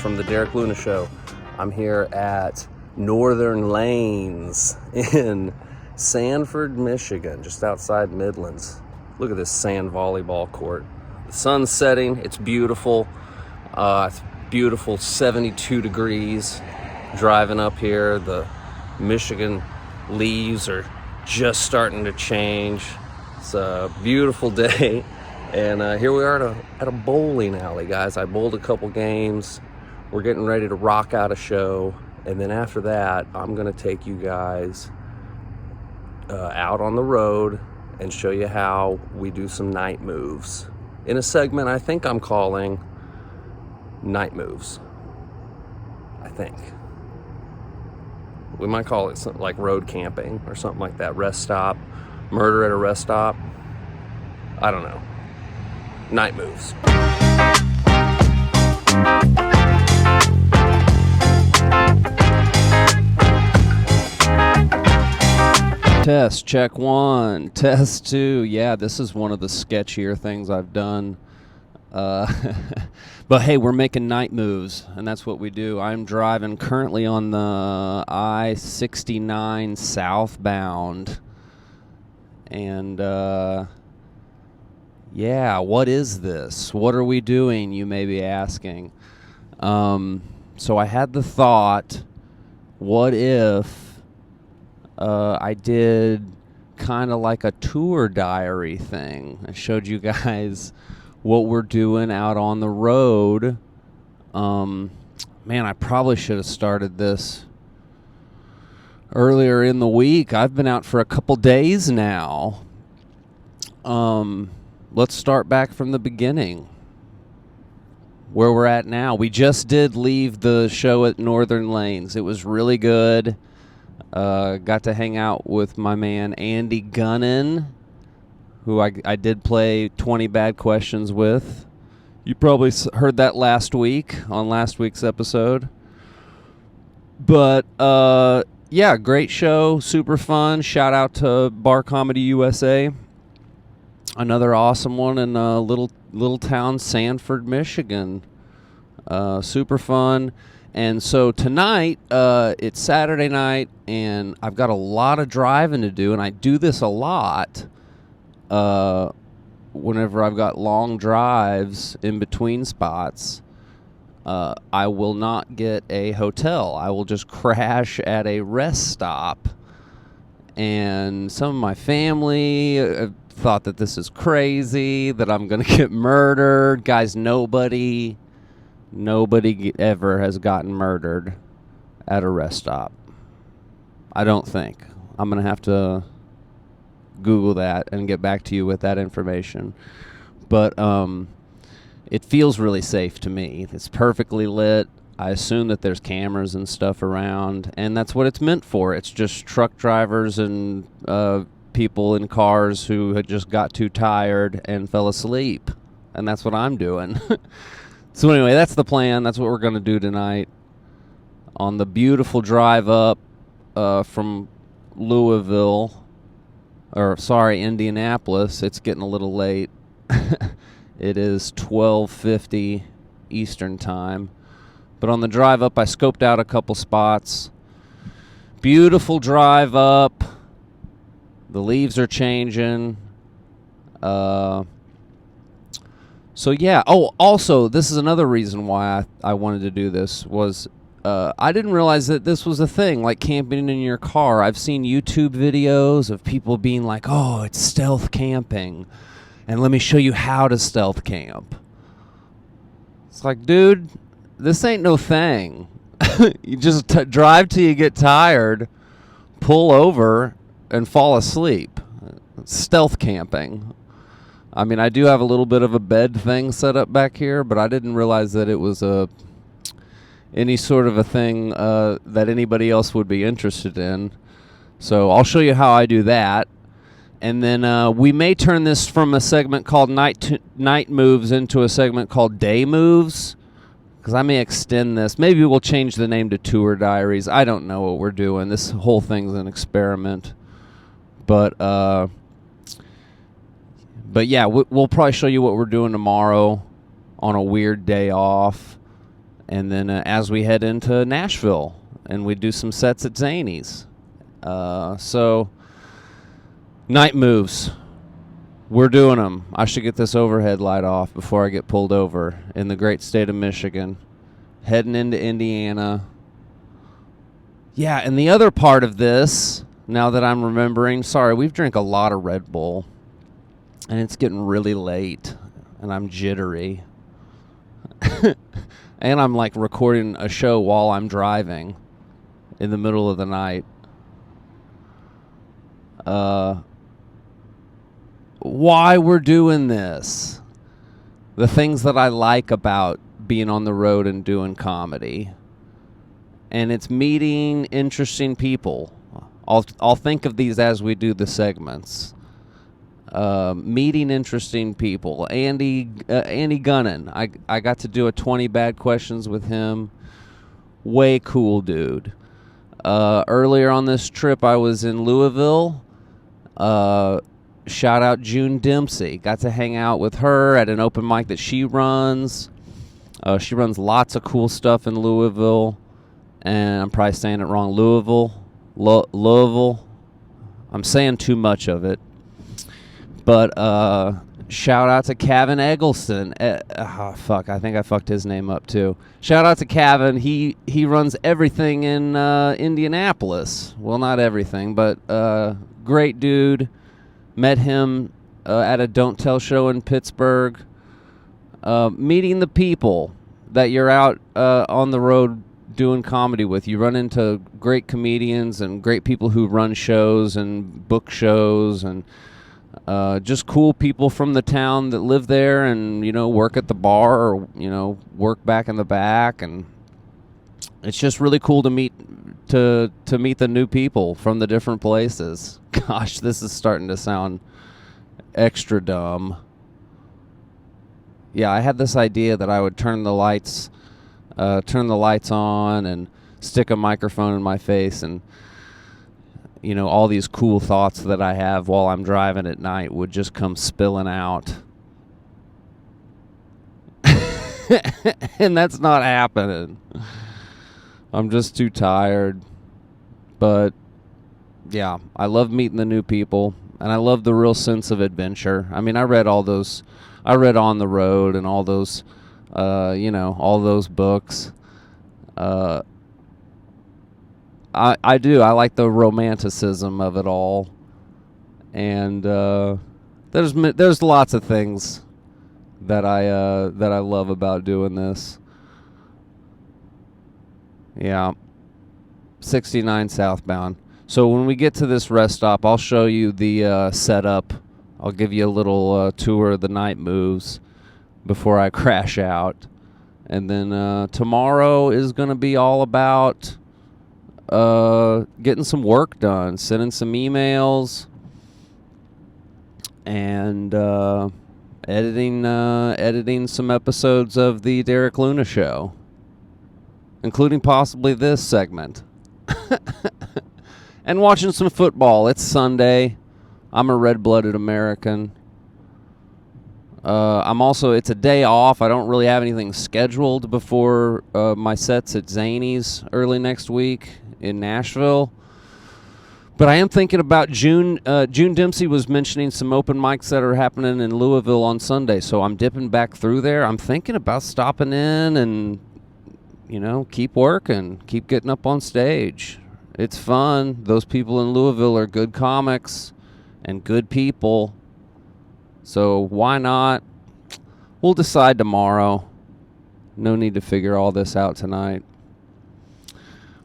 from the Derek Luna Show. I'm here at Northern Lanes in Sanford, Michigan, just outside Midlands. Look at this sand volleyball court. The sun's setting, it's beautiful. It's beautiful, 72 degrees. Driving up here, the Michigan leaves are just starting to change. It's a beautiful day. And here we are at a bowling alley, guys. I bowled a couple games. We're getting ready to rock out a show. And then after that, I'm going to take you guys out on the road and show you how we do some night moves in a segment I think I'm calling Night Moves. I think. We might call it something like road camping or something like that. Rest stop. Murder at a rest stop. I don't know. Night moves. Test, check 1, test 2. Yeah, this is one of the sketchier things I've done. But hey, we're making night moves, and that's what we do. I'm driving currently on the I-69 southbound. And, yeah, what is this? What are we doing, you may be asking. So I had the thought, what if I did kind of like a tour diary thing? I showed you guys what we're doing out on the road. Man, I probably should have started this earlier in the week. I've been out for a couple days now. Let's start back from the beginning. Where we're at now. We just did leave the show at Northern Lanes. It was really good. Got to hang out with my man Andy Gunnan, who I did play 20 Bad Questions with. You probably heard that last week on last week's episode. But, yeah, great show. Super fun. Shout out to Bar Comedy USA. Another awesome one in little town Sanford, Michigan. Super fun. And so tonight, it's Saturday night, and I've got a lot of driving to do, and I do this a lot whenever I've got long drives in between spots. I will not get a hotel. I will just crash at a rest stop. And some of my family thought that this is crazy, that I'm going to get murdered. Guys, nobody ever has gotten murdered at a rest stop. I don't think. I'm going to have to Google that and get back to you with that information. But it feels really safe to me. It's perfectly lit. I assume that there's cameras and stuff around, and that's what it's meant for. It's just truck drivers and people in cars who had just got too tired and fell asleep, and that's what I'm doing. So anyway, that's the plan. That's what we're going to do tonight on the beautiful drive up from Indianapolis. It's getting a little late. It is 12:50 Eastern time. But on the drive up, I scoped out a couple spots. Beautiful drive up. The leaves are changing. So, yeah. Oh, also, this is another reason why I wanted to do this was I didn't realize that this was a thing, like camping in your car. I've seen YouTube videos of people being like, oh, it's stealth camping, and let me show you how to stealth camp. It's like, dude, this ain't no thing. You just drive till you get tired, pull over, and fall asleep. It's stealth camping. I mean, I do have a little bit of a bed thing set up back here, but I didn't realize that it was any sort of a thing that anybody else would be interested in. So I'll show you how I do that. And then we may turn this from a segment called Night Moves into a segment called Day Moves, because I may extend this. Maybe we'll change the name to Tour Diaries. I don't know what we're doing. This whole thing's an experiment. But yeah, we'll probably show you what we're doing tomorrow on a weird day off. And then as we head into Nashville, and we do some sets at Zany's. So, night moves. We're doing them. I should get this overhead light off before I get pulled over in the great state of Michigan. Heading into Indiana. Yeah, and the other part of this, now that I'm remembering, sorry, we've drank a lot of Red Bull, and it's getting really late, and I'm jittery. And I'm like recording a show while I'm driving in the middle of the night. Why we're doing this. The things that I like about being on the road and doing comedy. And it's meeting interesting people. I'll think of these as we do the segments. Meeting interesting people. Andy Gunnan. I got to do a 20 bad questions with him. Way cool dude. Earlier on this trip, I was in Louisville. Shout out June Dempsey. Got to hang out with her at an open mic that she runs. She runs lots of cool stuff in Louisville. And I'm probably saying it wrong. Louisville. I'm saying too much of it. But shout out to Kevin Eggleston. Fuck, I think I fucked his name up too. Shout out to Kevin. He runs everything in Indianapolis. Well, not everything, but great dude. Met him at a Don't Tell show in Pittsburgh. Meeting the people that you're out on the road doing comedy with. You run into great comedians and great people who run shows and book shows and just cool people from the town that live there and, work at the bar or, work back in the back. And it's just really cool to meet the new people from the different places. Gosh, this is starting to sound extra dumb. Yeah, I had this idea that I would turn the lights on and stick a microphone in my face and, all these cool thoughts that I have while I'm driving at night would just come spilling out. And that's not happening. I'm just too tired. But, yeah, I love meeting the new people, and I love the real sense of adventure. I mean, I read On the Road and all those, all those books. I do. I like the romanticism of it all, and there's lots of things that I love about doing this. Yeah, 69 southbound. So when we get to this rest stop, I'll show you the setup. I'll give you a little tour of the night moves before I crash out, and then tomorrow is going to be all about getting some work done, sending some emails, and editing some episodes of the Derek Luna Show, including possibly this segment. And watching some football. It's Sunday. I'm a red-blooded American. It's a day off. I don't really have anything scheduled before my sets at Zany's early next week in Nashville. But I am thinking about June. June Dempsey was mentioning some open mics that are happening in Louisville on Sunday, so I'm dipping back through there. I'm thinking about stopping in and, keep working, keep getting up on stage. It's fun. Those people in Louisville are good comics and good people. So why not? We'll decide tomorrow. No need to figure all this out tonight.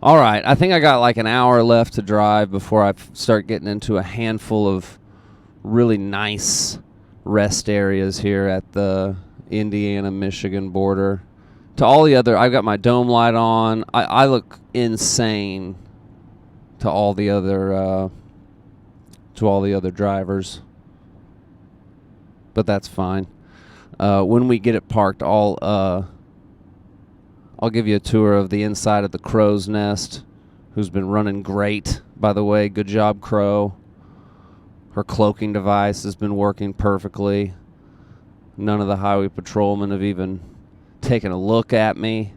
All right, I think I got like an hour left to drive before I start getting into a handful of really nice rest areas here at the Indiana-Michigan border. To all the other, I've got my dome light on. I look insane to all the other drivers, but that's fine. When we get it parked, I'll give you a tour of the inside of the Crow's Nest, who's been running great, by the way. Good job, Crow. Her cloaking device has been working perfectly. None of the highway patrolmen have even taken a look at me.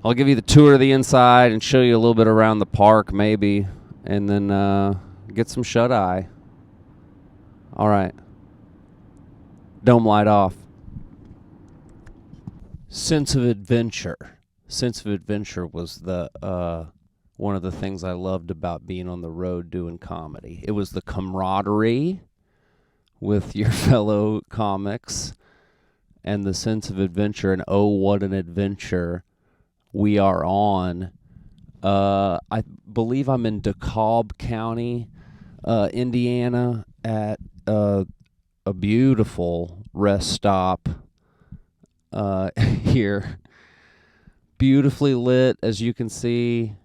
I'll give you the tour of the inside and show you a little bit around the park, maybe, and then get some shut-eye. All right. Dome light off. Sense of adventure. Sense of adventure was the one of the things I loved about being on the road doing comedy. It was the camaraderie with your fellow comics and the sense of adventure. And oh, what an adventure we are on. I believe I'm in DeKalb County, Indiana, at a beautiful rest stop here. Beautifully lit, as you can see.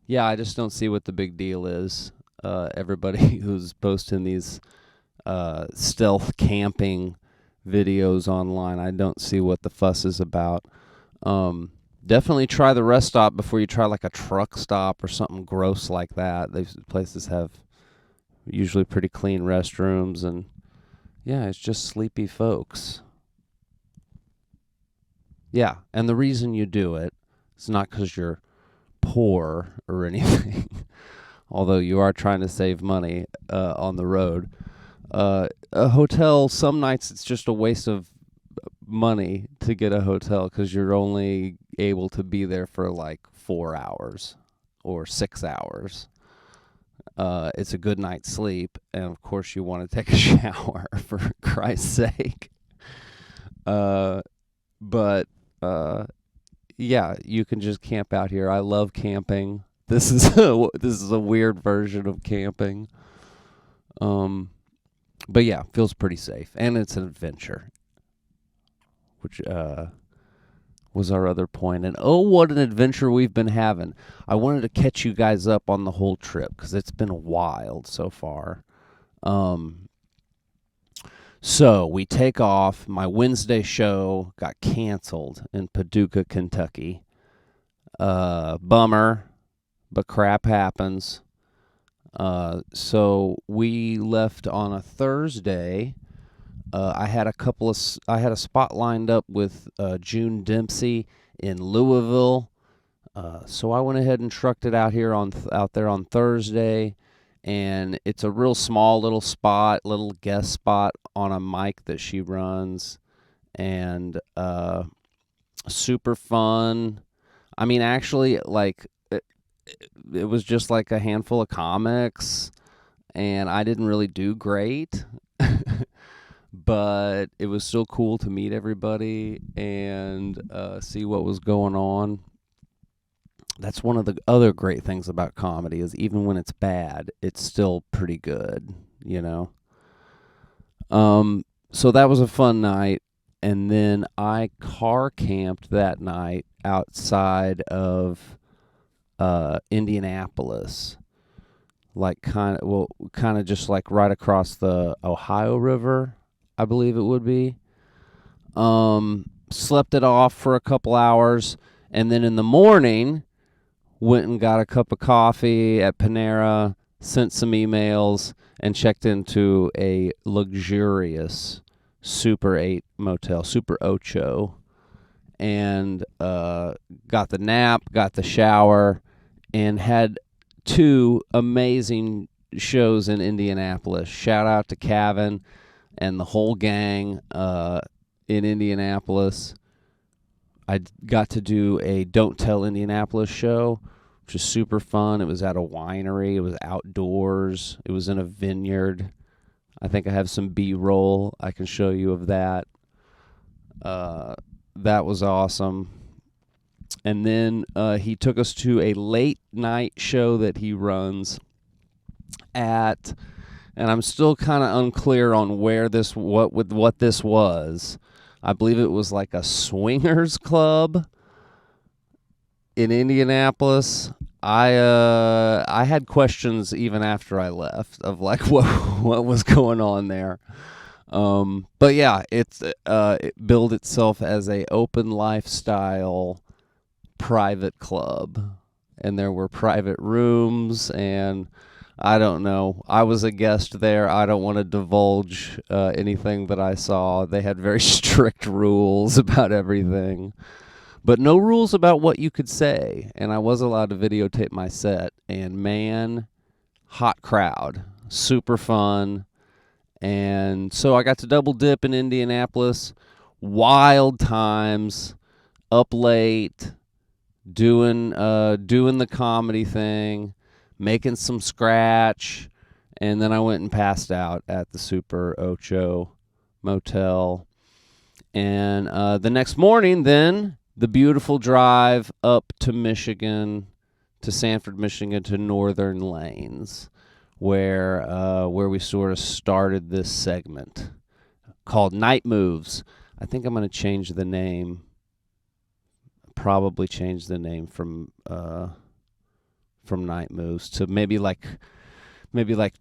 Yeah, I just don't see what the big deal is. Everybody who's posting these stealth camping videos online, I don't see what the fuss is about. Definitely try the rest stop before you try like a truck stop or something gross like that. These places have usually pretty clean restrooms, and yeah, it's just sleepy folks. Yeah, and the reason you do it is not because you're poor or anything, although you are trying to save money on the road. A hotel, some nights it's just a waste of money to get a hotel because you're only able to be there for like 4 hours or 6 hours. It's a good night's sleep, and of course you want to take a shower for Christ's sake. But yeah, you can just camp out here. I love camping. This is a weird version of camping. But yeah, feels pretty safe, and it's an adventure, which was our other point. And oh, what an adventure we've been having. I wanted to catch you guys up on the whole trip because it's been wild so far. So we take off. My Wednesday show got canceled in Paducah, Kentucky. Bummer, but crap happens. So we left on a Thursday. I had a spot lined up with June Dempsey in Louisville. So I went ahead and trucked it out there on Thursday. And it's a real small little spot, little guest spot on a mic that she runs, and super fun. I mean, actually, like it was just like a handful of comics, and I didn't really do great, but it was still cool to meet everybody and see what was going on. That's one of the other great things about comedy is even when it's bad, it's still pretty good, you know? So that was a fun night. And then I car camped that night outside of Indianapolis. Like kind of just like right across the Ohio River, I believe it would be. Slept it off for a couple hours. And then in the morning, went and got a cup of coffee at Panera, sent some emails, and checked into a luxurious Super 8 motel, Super Ocho, and got the nap, got the shower, and had 2 amazing shows in Indianapolis. Shout out to Kevin and the whole gang in Indianapolis. I got to do a Don't Tell Indianapolis show, which was super fun. It was at a winery. It was outdoors. It was in a vineyard. I think I have some B-roll I can show you of that. That was awesome. And then he took us to a late night show that he runs at, and I'm still kind of unclear on what this was. I believe it was like a swingers club in Indianapolis. I had questions even after I left of like what was going on there. But yeah, it billed itself as a open lifestyle private club, and there were private rooms, and I don't know. I was a guest there. I don't want to divulge anything that I saw. They had very strict rules about everything. but no rules about what you could say. And I was allowed to videotape my set. And man, hot crowd, super fun. And so I got to double dip in Indianapolis. Wild times, up late, doing the comedy thing, making some scratch, and then I went and passed out at the Super Ocho Motel. And the next morning, then the beautiful drive up to Michigan, to Sanford, Michigan, to Northern Lanes, where we sort of started this segment called Night Moves. I think I'm going to change the name. Probably change the name from Night Moves to maybe like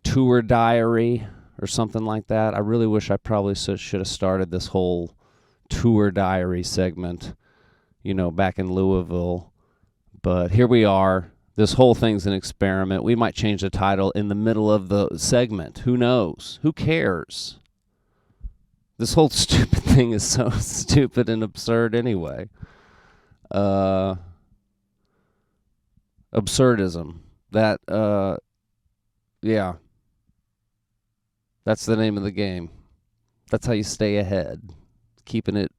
Tour Diary or something like that. I really wish I probably should have started this whole Tour Diary segment, back in Louisville. But here we are. This whole thing's an experiment. We might change the title in the middle of the segment. Who knows? Who cares? This whole stupid thing is so stupid and absurd anyway. Absurdism. That, yeah. That's the name of the game. That's how you stay ahead. Keeping it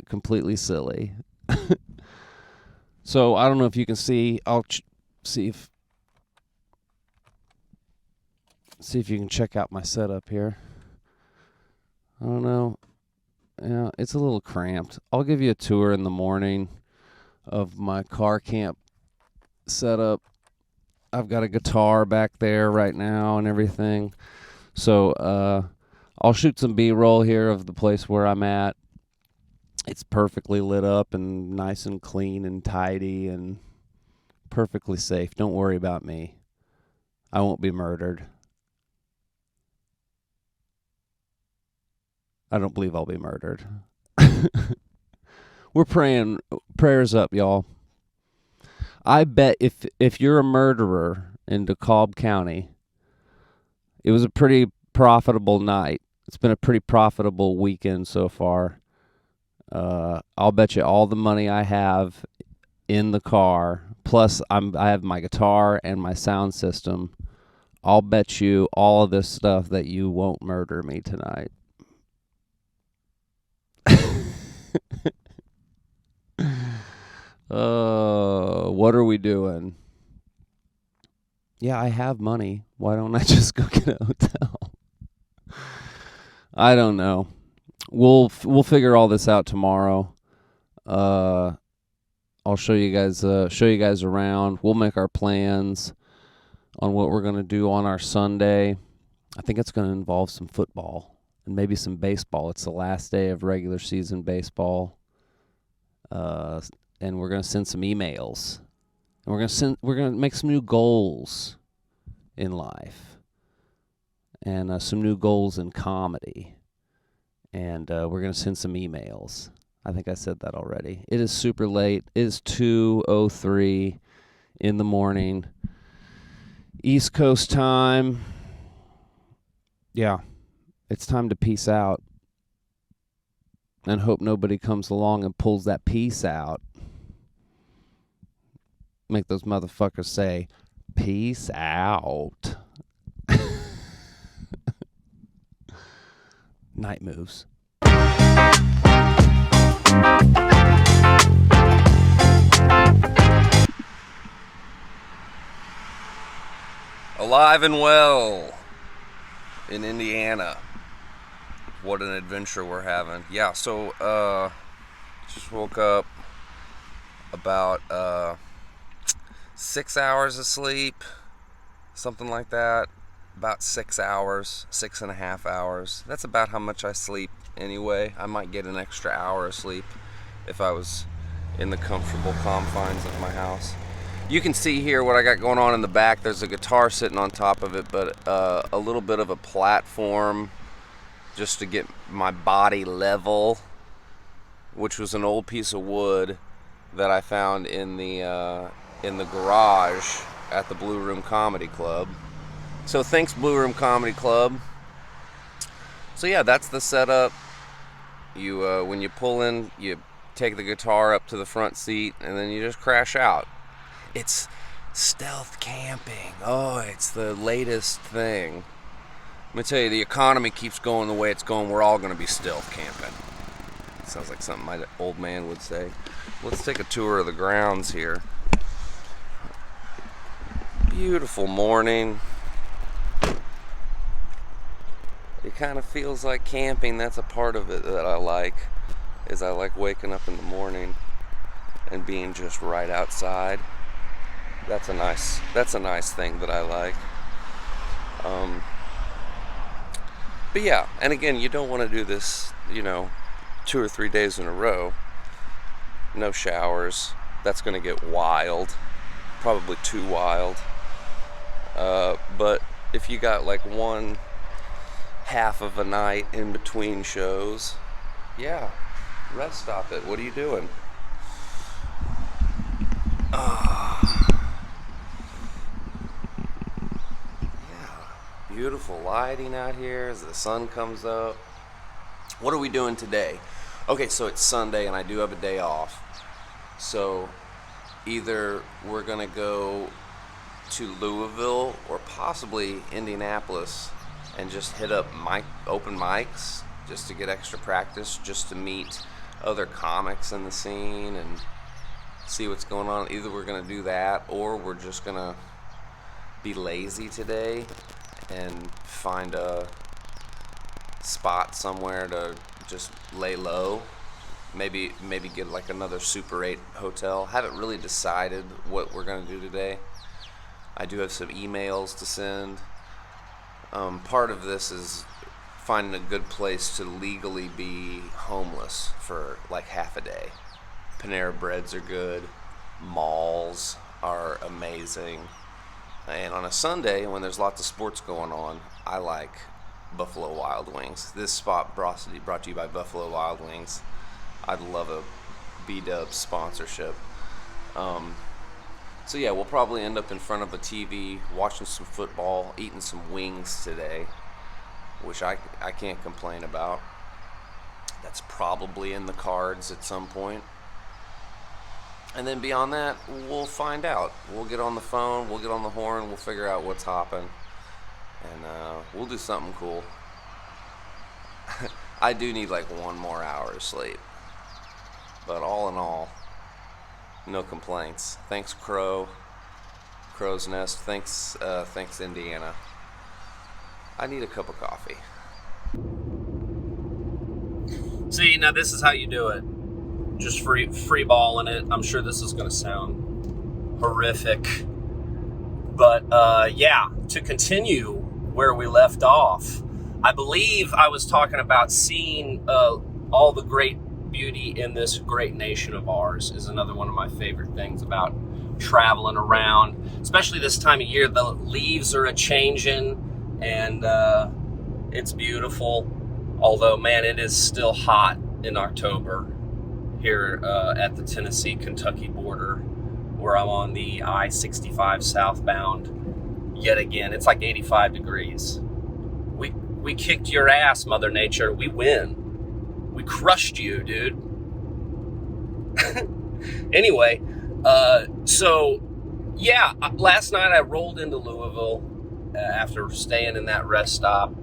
completely silly. So I don't know if you can see. I'll see if you can check out my setup here. I don't know. Yeah, it's a little cramped. I'll give you a tour in the morning of my car camp setup. I've got a guitar back there right now and everything. So I'll shoot some B-roll here of the place where I'm at. It's perfectly lit up and nice and clean and tidy and perfectly safe. Don't worry about me. I won't be murdered. I don't believe I'll be murdered. We're praying. Prayers up, y'all. I bet if you're a murderer in DeKalb County, it was a pretty profitable night. It's been a pretty profitable weekend so far. I'll bet you all the money I have in the car, plus I have my guitar and my sound system. I'll bet you all of this stuff that you won't murder me tonight. What are we doing? Yeah, I have money. Why don't I just go get a hotel? I don't know. We'll figure all this out tomorrow. I'll show you guys around. We'll make our plans on what we're going to do on our Sunday. I think it's going to involve some football and maybe some baseball. It's the last day of regular season baseball. And we're going to send some emails. And we're going to make some new goals in life. And some new goals in comedy. And we're going to send some emails. I think I said that already. It is super late. It is 2:03 in the morning. East Coast time. Yeah. It's time to peace out. And hope nobody comes along and pulls that peace out. Make those motherfuckers say, peace out. Night Moves. Alive and well in Indiana. What an adventure we're having. Yeah, so just woke up about 6 hours of sleep, something like that. About 6 hours, 6.5 hours. That's about how much I sleep anyway. I might get an extra hour of sleep if I was in the comfortable confines of my house. You can see here what I got going on in the back. There's a guitar sitting on top of it, but a little bit of a platform just to get my body level, which was an old piece of wood that I found in the garage at the Blue Room Comedy Club. So thanks, Blue Room Comedy Club. So yeah, that's the setup. You when you pull in, you take the guitar up to the front seat, and then you just crash out. It's stealth camping. Oh, it's the latest thing. Let me tell you, the economy keeps going the way it's going. We're all going to be stealth camping. Sounds like something my old man would say. Let's take a tour of the grounds here. Beautiful morning. It kind of feels like camping. That's a part of it that I like. Is I like waking up in the morning and being just right outside. That's a nice thing that I like. But yeah, and again, you don't want to do this, 2 or 3 days in a row. No showers. That's going to get wild. Probably too wild. But if you got like one half of a night in between shows, yeah, rest stop it. What are you doing? Beautiful lighting out here as the sun comes up. What are we doing today? Okay, so it's Sunday and I do have a day off. So either we're gonna go to Louisville or possibly Indianapolis and just hit up open mics just to get extra practice, just to meet other comics in the scene and see what's going on. Either we're gonna do that or we're just gonna be lazy today and find a spot somewhere to just lay low. Maybe get like another Super 8 hotel. Haven't really decided what we're gonna do today. I do have some emails to send. Part of this is finding a good place to legally be homeless for like half a day. Panera Breads are good. Malls are amazing. And on a Sunday, when there's lots of sports going on, I like Buffalo Wild Wings. This spot brought to you by Buffalo Wild Wings. I'd love a B-Dub sponsorship. So yeah, we'll probably end up in front of a TV, watching some football, eating some wings today, which I can't complain about. That's probably in the cards at some point. And then beyond that, we'll find out. We'll get on the phone, we'll get on the horn, we'll figure out what's hopping, and we'll do something cool. I do need like 1 more hour of sleep. But all in all, no complaints. Thanks, Crow's Nest. Thanks, Indiana. I need a cup of coffee. See, now this is how you do it. Just free balling it. I'm sure this is going to sound horrific. But yeah, to continue where we left off, I believe I was talking about seeing all the great beauty in this great nation of ours is another one of my favorite things about traveling around, especially this time of year. The leaves are a-changing, and it's beautiful. Although, man, it is still hot in October here at the Tennessee-Kentucky border, where I'm on the I-65 southbound yet again. It's like 85 degrees. We kicked your ass, Mother Nature. We win. We crushed you, dude. Anyway, so yeah, last night I rolled into Louisville after staying in that rest stop,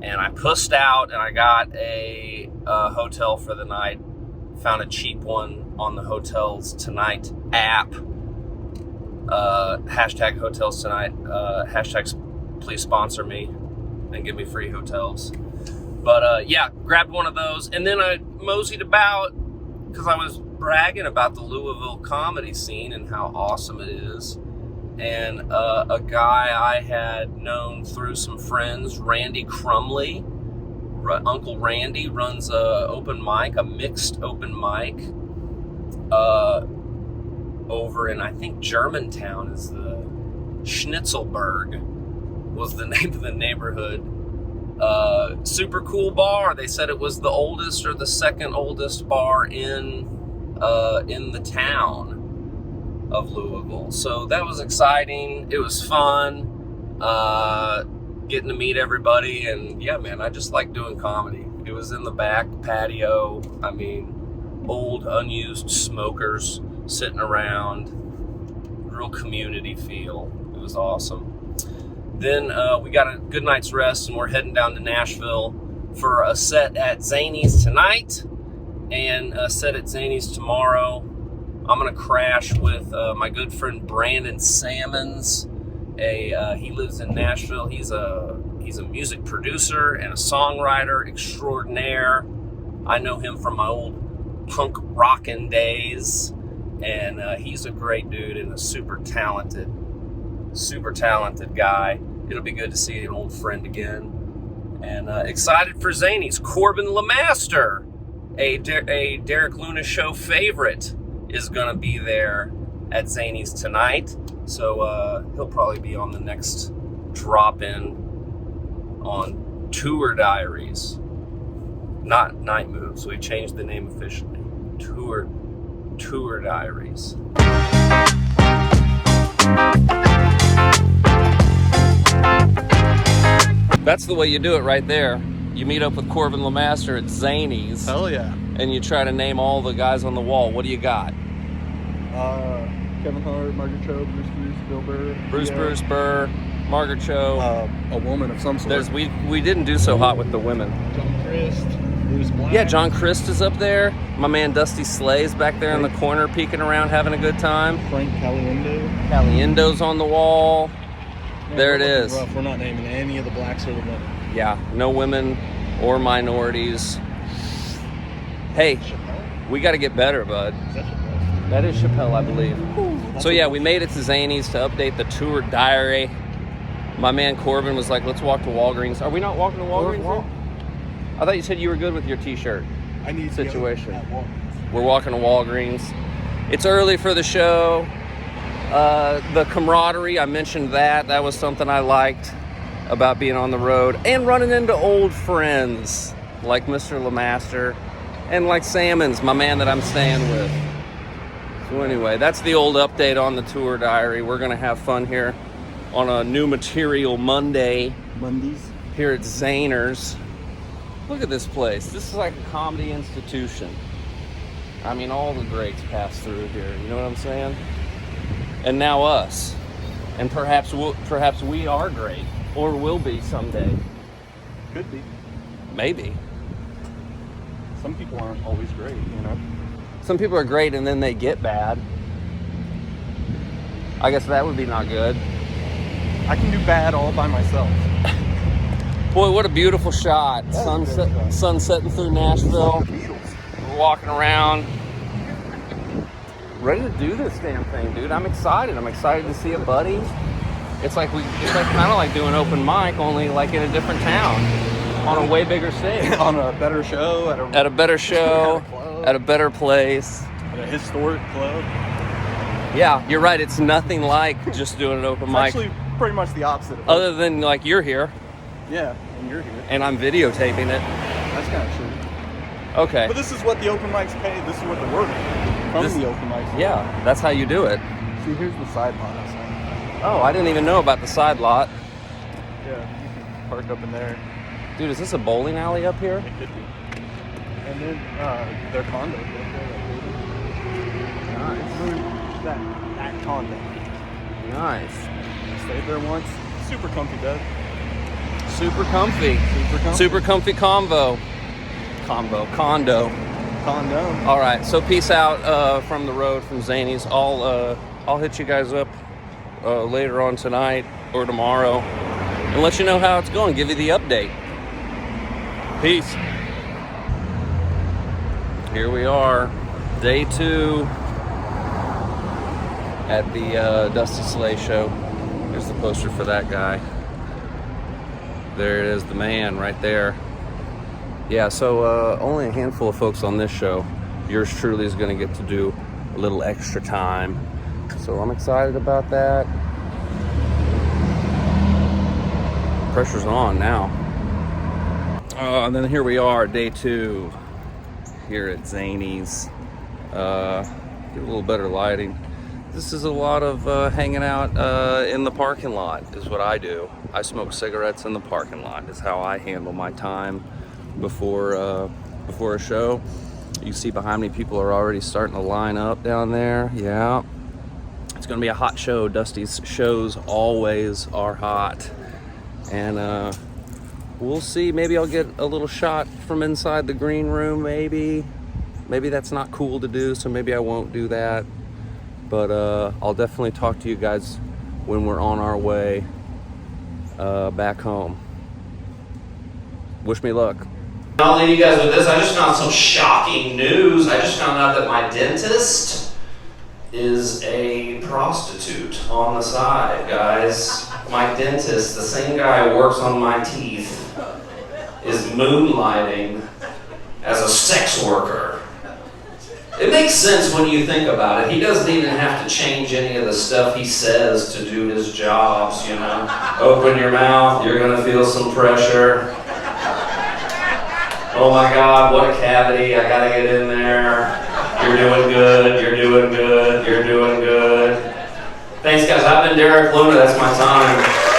and I pussed out and I got a hotel for the night. Found a cheap one on the Hotels Tonight app. Hashtag Hotels Tonight. Hashtags please sponsor me and give me free hotels. But yeah, grabbed one of those, and then I moseyed about because I was bragging about the Louisville comedy scene and how awesome it is. And a guy I had known through some friends, Randy Crumley, Uncle Randy, runs a mixed open mic over in, I think, Germantown is the Schnitzelberg was the name of the neighborhood. Super cool bar. They said it was the oldest or the second oldest bar in the town of Louisville. So that was exciting. It was fun. Getting to meet everybody, and yeah, man, I just like doing comedy. It was in the back patio. I mean, old unused smokers sitting around, real community feel. It was awesome. Then we got a good night's rest, and we're heading down to Nashville for a set at Zany's tonight and a set at Zany's tomorrow. I'm gonna crash with my good friend Brandon Salmons. He lives in Nashville. He's a music producer and a songwriter extraordinaire. I know him from my old punk rockin' days, and he's a great dude and a super talented guy. It'll be good to see an old friend again. And excited for Zany's. Corbin LeMaster, a Derek Luna Show favorite, is going to be there at Zany's tonight. So he'll probably be on the next drop-in on Tour Diaries. Not Night Moves. We changed the name officially. Tour Diaries. That's the way you do it right there. You meet up with Corbin LeMaster at Zany's. Hell yeah. And you try to name all the guys on the wall. What do you got? Kevin Hart, Margaret Cho, Bruce, Bill Burr. Bruce Burr, Margaret Cho. A woman of some sort. We didn't do so hot with the women. John Christ, Bruce Black. Yeah, John Christ is up there. My man Dusty Slay's back there in the corner peeking around having a good time. Frank Caliendo. Caliendo's on the wall. Man, there it is. Rough. We're not naming any of the blacks or the women. Yeah, no women or minorities. Hey, Chappelle? we got to get better, bud. Is that Chappelle? That is Chappelle, I believe. So yeah, we made it to Zany's to update the tour diary. My man Corbin was like, let's walk to Walgreens. Are we not walking to Walgreens? I thought you said you were good with your t-shirt I need situation. To go at Walgreens. We're walking to Walgreens. It's early for the show. The camaraderie, I mentioned that. That was something I liked about being on the road. And running into old friends like Mr. LeMaster and like Salmons, my man that I'm staying with. So anyway, that's the old update on the tour diary. We're going to have fun here on a new material Mondays here at Zahner's. Look at this place. This is like a comedy institution. I mean, all the greats pass through here. You know what I'm saying? And now us. And perhaps we are great, or will be someday. Could be. Maybe. Some people aren't always great, you know? Some people are great and then they get bad. I guess that would be not good. I can do bad all by myself. Boy, what a beautiful shot. That is a great shot. Sun setting through Nashville. We're walking around. Ready to do this damn thing, dude. I'm excited. I'm excited to see a buddy. It's like kind of like doing open mic, only like in a different town. On a way bigger stage. On a better show. At a better show. At a better place. At a historic club. Yeah, you're right. It's nothing like just doing an open mic. Actually, pretty much the opposite of Other than like you're here. Yeah, and you're here. And I'm videotaping it. That's kind of true. Okay. But this is what the open mics pay. This is what the work from the open mics. Yeah, that's how you do it. See, here's the side lot. Oh, I didn't even know about the side lot. Yeah, you can park up in there. Dude, is this a bowling alley up here? It could be. And then their condo. Nice. That condo. Nice. I stayed there once. Super comfy bed. Super comfy. Super comfy Condo. Condo. All right, so peace out from the road from Zany's. I'll hit you guys up later on tonight or tomorrow and let you know how it's going. Give you the update. Peace. Here we are, day 2 at the Dusty Slay show. Here's the poster for that guy. There it is, the man right there. Yeah, so only a handful of folks on this show. Yours truly is going to get to do a little extra time. So I'm excited about that. Pressure's on now. And then here we are, day 2 here at Zany's. Get a little better lighting. This is a lot of hanging out in the parking lot is what I do. I smoke cigarettes in the parking lot is how I handle my time before a show. You see behind me, people are already starting to line up down there. Yeah. It's going to be a hot show. Dusty's shows always are hot. And we'll see. Maybe I'll get a little shot from inside the green room, maybe. Maybe that's not cool to do, so maybe I won't do that. But I'll definitely talk to you guys when we're on our way back home. Wish me luck. I'll leave you guys with this. I just found some shocking news. I just found out that my dentist is a prostitute on the side, guys. My dentist, the same guy who works on my teeth, is moonlighting as a sex worker. It makes sense when you think about it. He doesn't even have to change any of the stuff he says to do his jobs, you know. Open your mouth, you're gonna feel some pressure. Oh my God, what a cavity, I gotta get in there. You're doing good, you're doing good, you're doing good. Thanks guys, I've been Derek Luna, that's my time.